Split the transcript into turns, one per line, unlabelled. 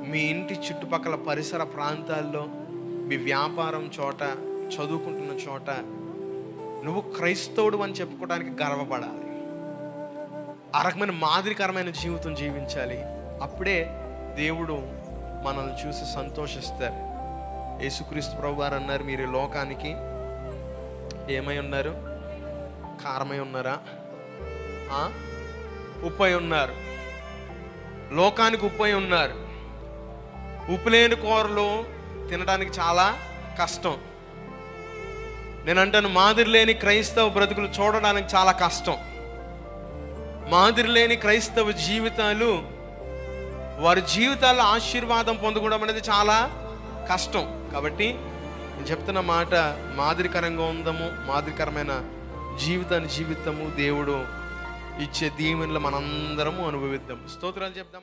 మీ ఇంటి చుట్టుపక్కల పరిసర ప్రాంతాల్లో, మీ వ్యాపారం చోట, చదువుకుంటున్న చోట నువ్వు క్రైస్తవుడు అని చెప్పుకోవడానికి గర్వపడాలి. ఆ రకమైన మాదిరికరమైన జీవితం జీవించాలి. అప్పుడే దేవుడు మనల్ని చూసి సంతోషిస్తారు. యేసుక్రీస్తు ప్రభువారు అన్నారు, మీరు ఈ లోకానికి ఏమై ఉన్నారు? కారమై ఉన్నారా? ఉప్పై ఉన్నారు. లోకానికి ఉప్పై ఉన్నారు. ఉప్పు లేని కూరలు తినడానికి చాలా కష్టం. నేను అంటాను, మాదిరి లేని క్రైస్తవ బ్రతుకులు చూడడానికి చాలా కష్టం. మాదిరి లేని క్రైస్తవ జీవితాలు, వారి జీవితాల్లో ఆశీర్వాదం పొందుకోవడం అనేది చాలా కష్టం. కాబట్టి నేను చెప్తున్న మాట, మాదిరికరంగా ఉందాము, మాదిరికరమైన జీవితాన్ని జీవితము. దేవుడు ఇచ్చే దీవెనలు మనందరము అనుభవిద్దాం. స్తోత్రాలు చెప్దాం.